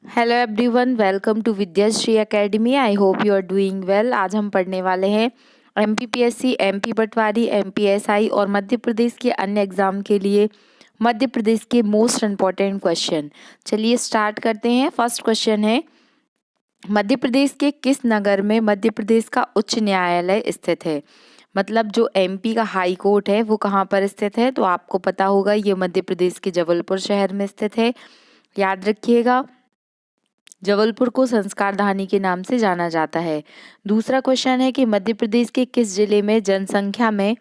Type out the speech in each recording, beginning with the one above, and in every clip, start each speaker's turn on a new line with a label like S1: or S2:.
S1: Hello everyone, welcome to Vidyashree academy. I hope you are doing well. आज हम पढ़ने वाले हैं एमपीपीएससी, एमपी पटवारी, एमपीएसआई और मध्य प्रदेश के अन्य एग्जाम के लिए मध्य प्रदेश के मोस्ट इम्पॉर्टेंट क्वेश्चन। चलिए स्टार्ट करते हैं। फर्स्ट क्वेश्चन है, मध्य प्रदेश के किस नगर में मध्य प्रदेश का उच्च न्यायालय स्थित है? मतलब जो एमपी का हाई कोर्ट है वो कहाँ पर स्थित है? तो आपको पता होगा ये मध्य प्रदेश के जबलपुर शहर में स्थित है। याद रखिएगा, जबलपुर को संस्कार धानी के नाम से जाना जाता है। दूसरा क्वेश्चन है कि मध्य प्रदेश के किस जिले में जनसंख्या में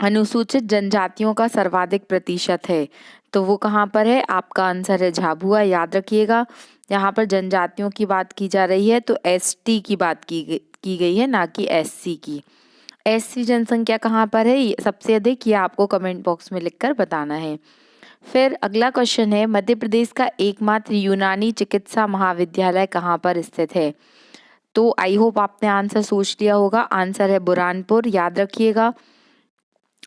S1: अनुसूचित जनजातियों का सर्वाधिक प्रतिशत है? तो वो कहाँ पर है? आपका आंसर है झाबुआ। याद रखिएगा, यहाँ पर जनजातियों की बात की जा रही है तो एसटी की बात की गई है, ना कि एससी की। एससी जनसंख्या कहाँ पर है सबसे अधिक, ये आपको कमेंट बॉक्स में लिखकर बताना है। फिर अगला क्वेश्चन है, मध्य प्रदेश का एकमात्र यूनानी चिकित्सा महाविद्यालय कहाँ पर स्थित है? तो आई होप आपने आंसर सोच लिया होगा। आंसर है बुरहानपुर। याद रखिएगा,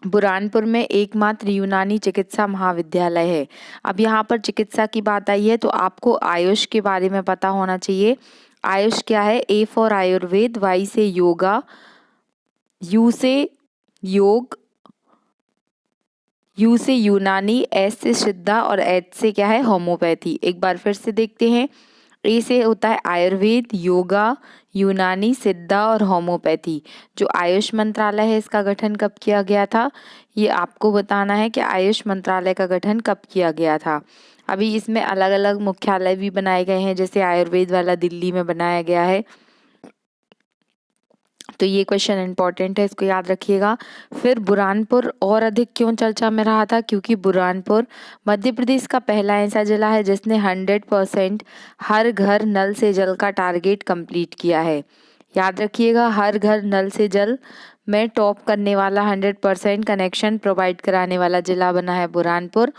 S1: बुरहानपुर में एकमात्र यूनानी चिकित्सा महाविद्यालय है। अब यहाँ पर चिकित्सा की बात आई है तो आपको आयुष के बारे में पता होना चाहिए। आयुष क्या है? ए फॉर आयुर्वेद, वाई से योगा, यू से योग, यू से यूनानी, एस से सिद्धा और एच से क्या है? होम्योपैथी। एक बार फिर से देखते हैं। ए से होता है आयुर्वेद, योगा, यूनानी, सिद्धा और होम्योपैथी। जो आयुष मंत्रालय है इसका गठन कब किया गया था? ये आपको बताना है कि आयुष मंत्रालय का गठन कब किया गया था। अभी इसमें अलग अलग मुख्यालय भी बनाए गए हैं, जैसे आयुर्वेद वाला दिल्ली में बनाया गया है। तो ये क्वेश्चन इंपॉर्टेंट है, इसको याद रखिएगा। फिर बुरहानपुर और अधिक क्यों चर्चा में रहा था? क्योंकि बुरहानपुर मध्य प्रदेश का पहला ऐसा जिला है जिसने 100% हर घर नल से जल का टारगेट कंप्लीट किया है। याद रखिएगा, हर घर नल से जल में टॉप करने वाला, 100% कनेक्शन प्रोवाइड कराने वाला जिला बना है बुरहानपुर।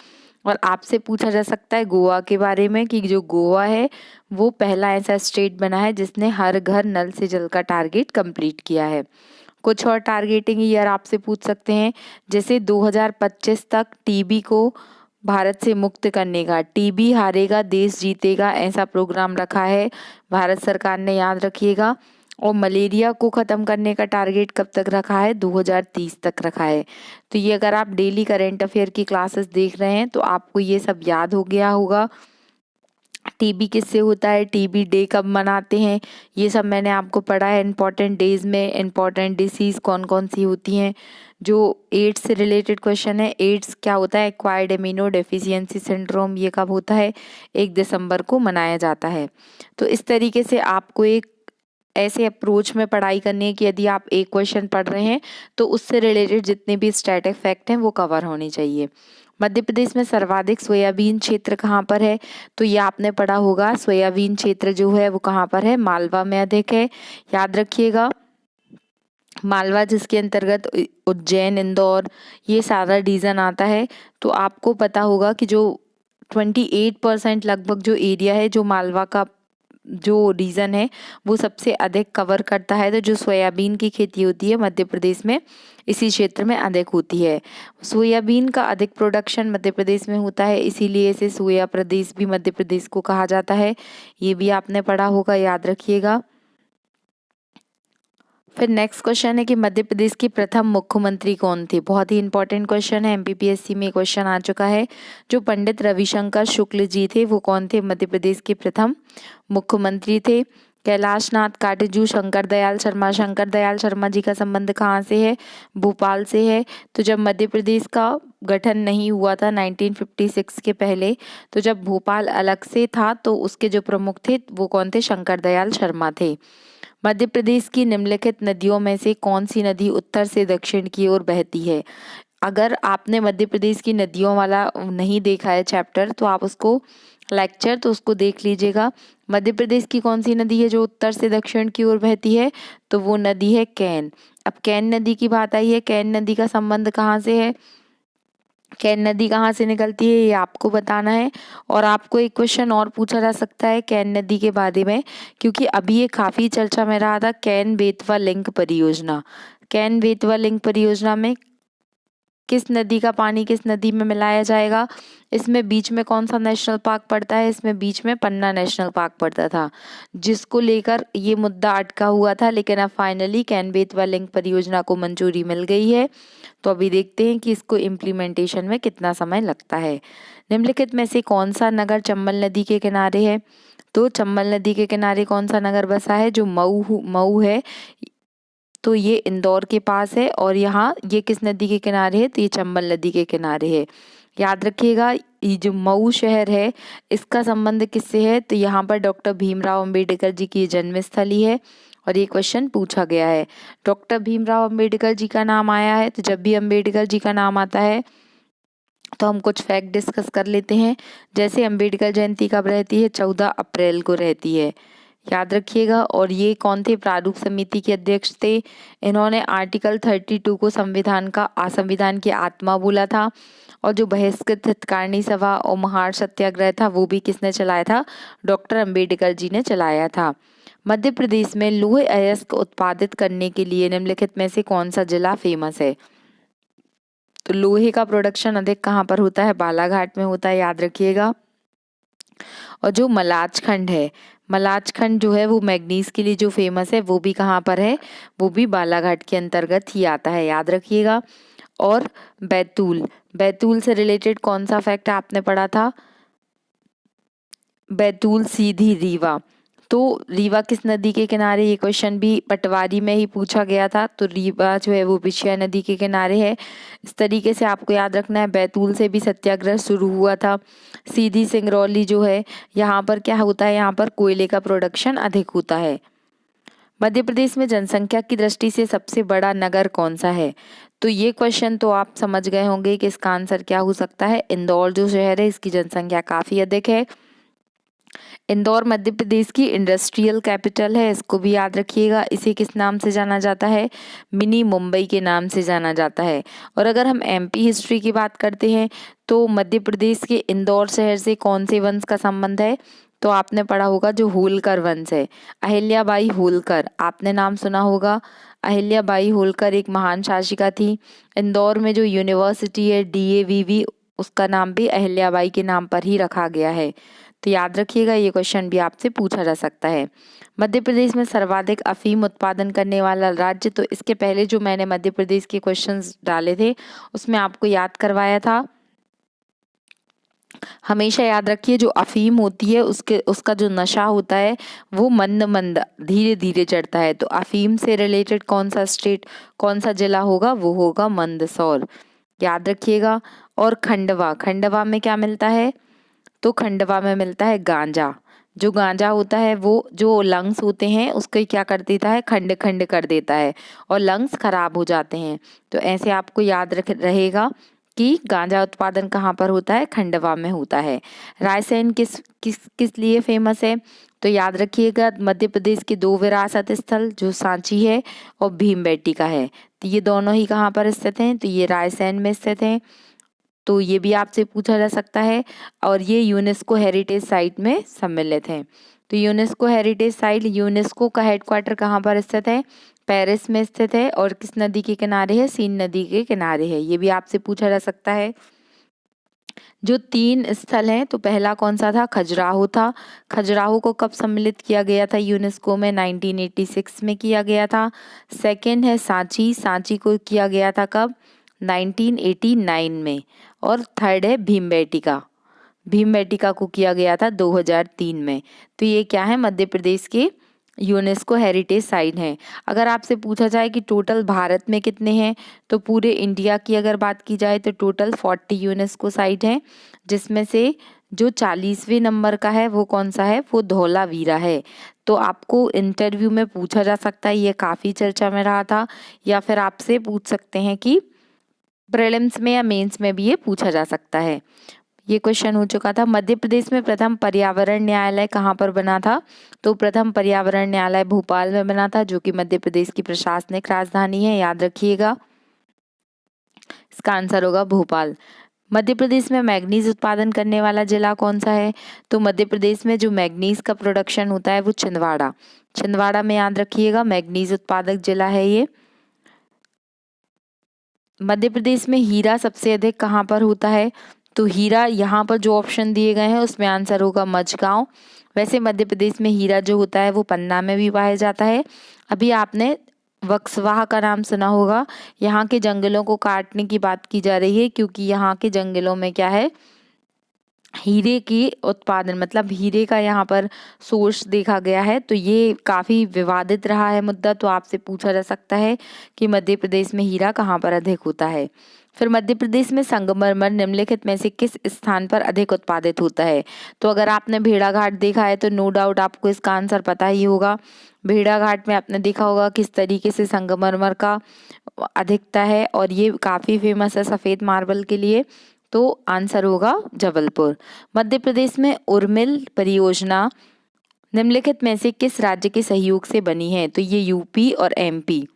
S1: और आपसे पूछा जा सकता है गोवा के बारे में कि जो गोवा है वो पहला ऐसा स्टेट बना है जिसने हर घर नल से जल का टारगेट कंप्लीट किया है। कुछ और टारगेटिंग ईयर आपसे पूछ सकते हैं, जैसे 2025 तक टीबी को भारत से मुक्त करने का, टीबी हारेगा देश जीतेगा, ऐसा प्रोग्राम रखा है भारत सरकार ने। याद रखिएगा। और मलेरिया को ख़त्म करने का टारगेट कब तक रखा है? 2030 तक रखा है। तो ये अगर आप डेली करेंट अफेयर की क्लासेस देख रहे हैं तो आपको ये सब याद हो गया होगा। टीबी किससे होता है, टीबी डे कब मनाते हैं, ये सब मैंने आपको पढ़ा है। इंपॉर्टेंट डेज में इंपॉर्टेंट डिसीज़ कौन कौन सी होती हैं। जो एड्स से रिलेटेड क्वेश्चन है, एड्स क्या होता है? एक्वायर्ड इम्यूनो डेफिशिएंसी सिंड्रोम, ये कब होता है? 1 दिसंबर को मनाया जाता है। तो इस तरीके से आपको एक ऐसे अप्रोच में पढ़ाई करनी है कि यदि आप एक क्वेश्चन पढ़ रहे हैं तो उससे रिलेटेड जितने भी स्टैटिक फैक्ट हैं वो कवर होने चाहिए। मध्य प्रदेश में सर्वाधिक सोयाबीन क्षेत्र कहाँ पर है? तो ये आपने पढ़ा होगा, सोयाबीन क्षेत्र जो है वो कहाँ पर है? मालवा में अधिक है। याद रखिएगा, मालवा जिसके अंतर्गत उज्जैन, इंदौर, ये सारा रीजन आता है। तो आपको पता होगा कि जो 28% लगभग जो एरिया है, जो मालवा का जो रीजन है वो सबसे अधिक कवर करता है। तो जो सोयाबीन की खेती होती है मध्य प्रदेश में इसी क्षेत्र में अधिक होती है। सोयाबीन का अधिक प्रोडक्शन मध्य प्रदेश में होता है, इसीलिए इसे सोया प्रदेश भी मध्य प्रदेश को कहा जाता है। ये भी आपने पढ़ा होगा, याद रखिएगा। फिर नेक्स्ट क्वेश्चन है कि मध्य प्रदेश के प्रथम मुख्यमंत्री कौन थे? बहुत ही इंपॉर्टेंट क्वेश्चन है, एमपीपीएससी में क्वेश्चन आ चुका है। जो पंडित रविशंकर शुक्ल जी थे वो कौन थे? मध्य प्रदेश के प्रथम मुख्यमंत्री थे। कैलाश नाथ काटजू, शंकर दयाल शर्मा। शंकर दयाल शर्मा जी का संबंध कहाँ से है? भोपाल से है। तो जब मध्य प्रदेश का गठन नहीं हुआ था 1956 के पहले, तो जब भोपाल अलग से था तो उसके जो प्रमुख थे वो कौन थे? शंकर दयाल शर्मा थे। मध्य प्रदेश की निम्नलिखित नदियों में से कौन सी नदी उत्तर से दक्षिण की ओर बहती है? अगर आपने मध्य प्रदेश की नदियों वाला नहीं देखा है चैप्टर तो आप उसको लेक्चर तो उसको देख लीजिएगा। मध्य प्रदेश की कौन सी नदी है जो उत्तर से दक्षिण की ओर बहती है? तो वो नदी है कैन। अब कैन नदी की बात आई है, कैन नदी का संबंध कहाँ से है? कैन नदी कहाँ से निकलती है ये आपको बताना है। और आपको एक क्वेश्चन और पूछा जा सकता है कैन नदी के बारे में, क्योंकि अभी ये काफ़ी चर्चा में रहा था, कैन बेतवा लिंक परियोजना। कैन बेतवा लिंक परियोजना में किस नदी का पानी किस नदी में मिलाया जाएगा। इसमें बीच में कौन सा नेशनल पार्क पड़ता है, इसमें बीच में पन्ना नेशनल पार्क पड़ता था, जिसको लेकर ये मुद्दा अटका हुआ था, लेकिन अब फाइनली कैन बेतवा लिंक परियोजना को मंजूरी मिल गई है। तो अभी देखते हैं कि इसको इम्प्लीमेंटेशन में कितना समय लगता है। निम्नलिखित में से कौन सा नगर चंबल नदी के किनारे है। तो चंबल नदी के किनारे कौन सा नगर बसा है, जो मऊ है, तो ये इंदौर के पास है। और यहाँ ये किस नदी के किनारे है, तो ये चंबल नदी के किनारे है। याद रखिएगा, ये जो मऊ शहर है इसका संबंध किससे है, तो यहाँ पर डॉक्टर भीमराव अंबेडकर जी की जन्मस्थली है। और ये क्वेश्चन पूछा गया है। डॉक्टर भीमराव अंबेडकर जी का नाम आया है, तो जब भी अंबेडकर जी का नाम आता है तो हम कुछ फैक्ट डिस्कस कर लेते हैं। जैसे अंबेडकर जयंती कब रहती है, 14 अप्रैल को रहती है, याद रखिएगा। और ये कौन थे, प्रारूप समिति के अध्यक्ष थे। इन्होंने आर्टिकल 32 को संविधान की आत्मा बोला था। और जो बहिष्कृत हितकारिणी सभा और महार सत्याग्रह था वो भी किसने चलाया था, डॉक्टर अंबेडकर जी ने चलाया था। मध्य प्रदेश में लौह अयस्क उत्पादित करने के लिए निम्नलिखित में से कौन सा जिला फेमस है। तो लोहे का प्रोडक्शन अधिक कहाँ पर होता है, बालाघाट में होता है, याद रखिएगा। और जो मलाज खंड है, मलाज खंड जो है वो मैग्नीज के लिए जो फेमस है वो भी कहाँ पर है, वो भी बालाघाट के अंतर्गत ही आता है, याद रखिएगा। और बैतूल से रिलेटेड कौन सा फैक्ट आपने पढ़ा था, बैतूल सीधी रीवा। तो रीवा किस नदी के किनारे, ये क्वेश्चन भी पटवारी में ही पूछा गया था। तो रीवा जो है वो विजया नदी के किनारे है। इस तरीके से आपको याद रखना है। बैतूल से भी सत्याग्रह शुरू हुआ था। सीधी सिंगरौली जो है, यहाँ पर क्या होता है, यहाँ पर कोयले का प्रोडक्शन अधिक होता है। मध्य प्रदेश में जनसंख्या की दृष्टि से सबसे बड़ा नगर कौन सा है। तो ये क्वेश्चन तो आप समझ गए होंगे कि इसका आंसर क्या हो सकता है। इंदौर जो शहर है इसकी जनसंख्या काफी अधिक है। इंदौर मध्य प्रदेश की इंडस्ट्रियल कैपिटल है, इसको भी याद रखिएगा। इसे किस नाम से जाना जाता है, मिनी मुंबई के नाम से जाना जाता है। और अगर हम एमपी हिस्ट्री की बात करते हैं तो मध्य प्रदेश के इंदौर शहर से कौन से वंश का संबंध है, तो आपने पढ़ा होगा जो होलकर वंश है, अहिल्याबाई होलकर, आपने नाम सुना होगा। अहिल्याबाई होलकर एक महान शासिका थी। इंदौर में जो यूनिवर्सिटी है DAVV, उसका नाम भी अहिल्याबाई के नाम पर ही रखा गया है। तो याद रखिएगा, ये क्वेश्चन भी आपसे पूछा जा सकता है। मध्य प्रदेश में सर्वाधिक अफीम उत्पादन करने वाला राज्य, तो इसके पहले जो मैंने मध्य प्रदेश के क्वेश्चंस डाले थे उसमें आपको याद करवाया था। हमेशा याद रखिए, जो अफीम होती है उसका जो नशा होता है वो मंद मंद धीरे धीरे चढ़ता है। तो अफीम से रिलेटेड कौन सा स्टेट, कौन सा जिला होगा, वो होगा मंदसौर, याद रखिएगा। और खंडवा में क्या मिलता है, तो खंडवा में मिलता है गांजा। जो गांजा होता है वो जो लंग्स होते हैं उसको क्या कर देता है, खंड खंड कर देता है और लंग्स खराब हो जाते हैं। तो ऐसे आपको याद रहेगा कि गांजा उत्पादन कहाँ पर होता है, खंडवा में होता है। रायसेन किस किस किस लिए फेमस है, तो याद रखिएगा मध्य प्रदेश के 2 विरासत स्थल जो सांची है और भीमबेटका है, तो ये दोनों ही कहाँ पर स्थित हैं, तो ये रायसेन में स्थित हैं। तो ये भी आपसे पूछा जा सकता है। और ये यूनेस्को हेरिटेज साइट में सम्मिलित हैं। तो यूनेस्को हेरिटेज साइट, यूनेस्को का हेडक्वार्टर कहाँ पर स्थित है, पेरिस में स्थित है। और किस नदी के किनारे है, सीन नदी के किनारे है, ये भी आपसे पूछा जा सकता है। जो 3 स्थल हैं, तो पहला कौन सा था, खजुराहो था। खजुराहो को कब सम्मिलित किया गया था यूनेस्को में, 1986 में किया गया था। सेकंड है सांची, सांची को किया गया था कब, 1989 में। और थर्ड है भीमबेटका, भीमबेटका को किया गया था 2003 में। तो ये क्या है, मध्य प्रदेश के यूनेस्को हेरिटेज साइट हैं। अगर आपसे पूछा जाए कि टोटल भारत में कितने हैं, तो पूरे इंडिया की अगर बात की जाए तो टोटल 40 यूनेस्को साइट हैं, जिसमें से जो 40वें नंबर का है वो कौन सा है, वो धौलावीरा है। तो आपको इंटरव्यू में पूछा जा सकता है, ये काफ़ी चर्चा में रहा था। या फिर आपसे पूछ सकते हैं कि प्रीलिम्स में या मेंस में भी ये पूछा जा सकता है। ये क्वेश्चन हो चुका था। मध्य प्रदेश में प्रथम पर्यावरण न्यायालय कहाँ पर बना था, तो प्रथम पर्यावरण न्यायालय भोपाल में बना था, जो कि मध्य प्रदेश की प्रशासनिक राजधानी है, याद रखिएगा। इसका आंसर होगा भोपाल। मध्य प्रदेश में मैग्नीज उत्पादन करने वाला जिला कौन सा है, तो मध्य प्रदेश में जो मैग्नीज का प्रोडक्शन होता है वो छिंदवाड़ा, छिंदवाड़ा में याद रखिएगा मैग्नीज उत्पादक जिला है ये। मध्य प्रदेश में हीरा सबसे अधिक कहाँ पर होता है? तो हीरा यहाँ पर जो ऑप्शन दिए गए हैं उसमें आंसर होगा मझगांव। वैसे मध्य प्रदेश में हीरा जो होता है वो पन्ना में भी पाया जाता है। अभी आपने वक्सवाह का नाम सुना होगा। यहाँ के जंगलों को काटने की बात की जा रही है क्योंकि यहाँ के जंगलों में क्या है, हीरे की उत्पादन, मतलब हीरे का यहाँ पर सोर्स देखा गया है। तो ये काफ़ी विवादित रहा है मुद्दा, तो आपसे पूछा जा सकता है कि मध्य प्रदेश में हीरा कहाँ पर अधिक होता है। फिर मध्य प्रदेश में संगमरमर निम्नलिखित में से किस स्थान पर अधिक उत्पादित होता है? तो अगर आपने भेड़ाघाट देखा है तो नो डाउट आपको इसका आंसर पता ही होगा। भेड़ाघाट में आपने देखा होगा किस तरीके से संगमरमर का अधिकता है और ये काफ़ी फेमस है सफ़ेद मार्बल के लिए। तो आंसर होगा जबलपुर। मध्य प्रदेश में उर्मिल परियोजना निम्नलिखित में से किस राज्य के सहयोग से बनी है? तो ये यूपी और एमपी,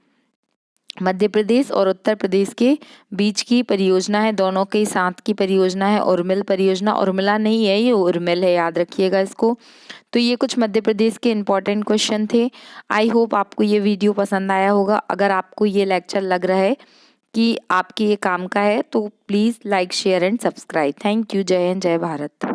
S1: मध्य प्रदेश और उत्तर प्रदेश के बीच की परियोजना है, दोनों के साथ की परियोजना है उर्मिल परियोजना। उर्मिला नहीं है, ये उर्मिल है, याद रखिएगा इसको। तो ये कुछ मध्य प्रदेश के इम्पोर्टेंट क्वेश्चन थे। आई होप आपको ये वीडियो पसंद आया होगा। अगर आपको ये लेक्चर लग रहा है कि आपके ये काम का है तो please like share and subscribe. Thank you. जय हिंद, जय भारत।